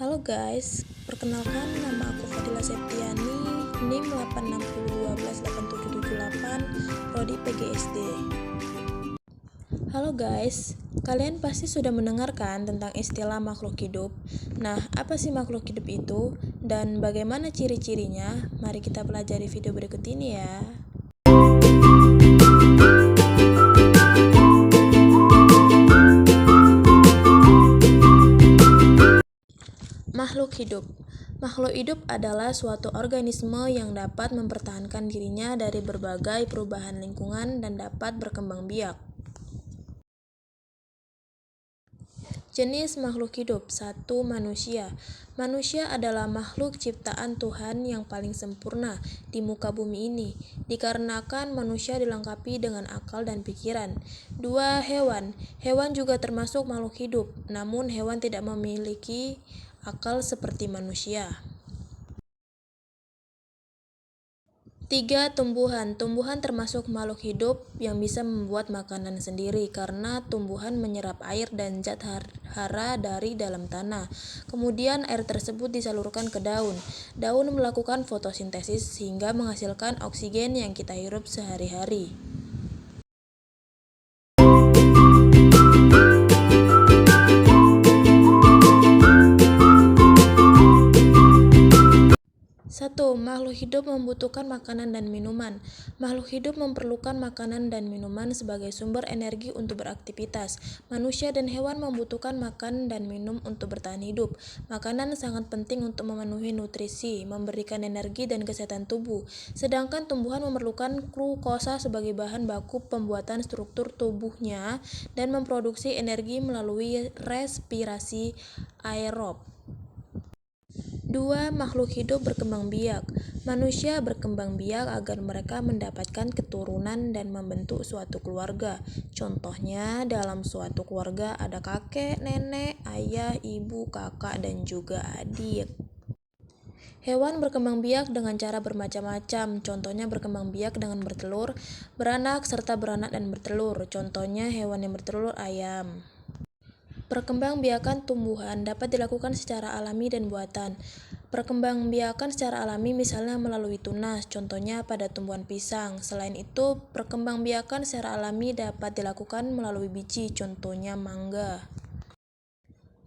Halo guys, perkenalkan nama aku Fadila Septiani, NIM 860128778, Prodi PGSD. Halo guys, kalian pasti sudah mendengarkan tentang istilah makhluk hidup. Nah, apa sih makhluk hidup itu? Dan bagaimana ciri-cirinya? Mari kita pelajari video berikut ini ya. Makhluk hidup. Makhluk hidup adalah suatu organisme yang dapat mempertahankan dirinya dari berbagai perubahan lingkungan dan dapat berkembang biak. Jenis makhluk hidup. 1. Manusia. Manusia adalah makhluk ciptaan Tuhan yang paling sempurna di muka bumi ini, dikarenakan manusia dilengkapi dengan akal dan pikiran. 2. Hewan. Hewan juga termasuk makhluk hidup, namun hewan tidak memiliki akal seperti manusia. 3. Tumbuhan. Tumbuhan termasuk makhluk hidup yang bisa membuat makanan sendiri karena tumbuhan menyerap air dan zat hara dari dalam tanah. Kemudian air tersebut disalurkan ke daun. Daun melakukan fotosintesis sehingga menghasilkan oksigen yang kita hirup sehari-hari. Satu, makhluk hidup membutuhkan makanan dan minuman. Makhluk hidup memerlukan makanan dan minuman sebagai sumber energi untuk beraktivitas. Manusia dan hewan membutuhkan makan dan minum untuk bertahan hidup. Makanan sangat penting untuk memenuhi nutrisi, memberikan energi dan kesehatan tubuh. Sedangkan tumbuhan memerlukan glukosa sebagai bahan baku pembuatan struktur tubuhnya dan memproduksi energi melalui respirasi aerob. 2. Makhluk hidup berkembang biak. Manusia berkembang biak agar mereka mendapatkan keturunan dan membentuk suatu keluarga. Contohnya, dalam suatu keluarga ada kakek, nenek, ayah, ibu, kakak, dan juga adik. Hewan berkembang biak dengan cara bermacam-macam. Contohnya berkembang biak dengan bertelur, beranak, serta beranak dan bertelur. Contohnya hewan yang bertelur ayam. Perkembangbiakan tumbuhan dapat dilakukan secara alami dan buatan. Perkembangbiakan secara alami misalnya melalui tunas, contohnya pada tumbuhan pisang. Selain itu, perkembangbiakan secara alami dapat dilakukan melalui biji, contohnya mangga.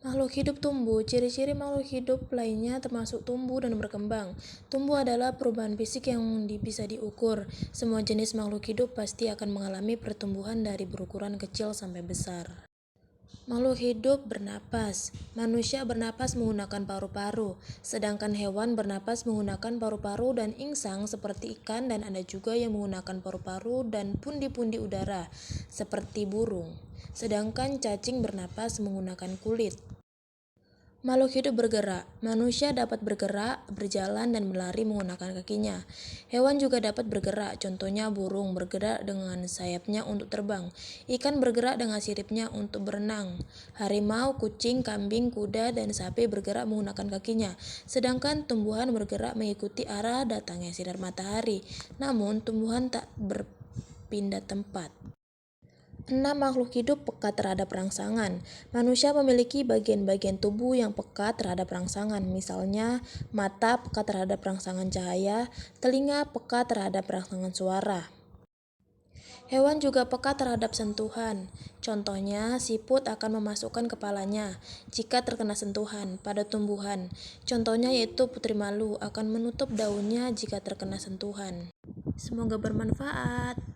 Makhluk hidup tumbuh. Ciri-ciri makhluk hidup lainnya termasuk tumbuh dan berkembang. Tumbuh adalah perubahan fisik yang bisa diukur. Semua jenis makhluk hidup pasti akan mengalami pertumbuhan dari berukuran kecil sampai besar. Makhluk hidup bernapas. Manusia bernapas menggunakan paru-paru, sedangkan hewan bernapas menggunakan paru-paru dan insang seperti ikan, dan ada juga yang menggunakan paru-paru dan pundi-pundi udara seperti burung. Sedangkan cacing bernapas menggunakan kulit. Makhluk hidup bergerak. Manusia dapat bergerak, berjalan, dan berlari menggunakan kakinya. Hewan juga dapat bergerak, contohnya burung bergerak dengan sayapnya untuk terbang. Ikan bergerak dengan siripnya untuk berenang. Harimau, kucing, kambing, kuda, dan sapi bergerak menggunakan kakinya. Sedangkan tumbuhan bergerak mengikuti arah datangnya sinar matahari. Namun, tumbuhan tak berpindah tempat. 6. Makhluk hidup peka terhadap rangsangan. Manusia memiliki bagian-bagian tubuh yang peka terhadap rangsangan, misalnya mata peka terhadap rangsangan cahaya, telinga peka terhadap rangsangan suara. Hewan juga peka terhadap sentuhan. Contohnya, siput akan memasukkan kepalanya jika terkena sentuhan pada tumbuhan. Contohnya yaitu putri malu akan menutup daunnya jika terkena sentuhan. Semoga bermanfaat.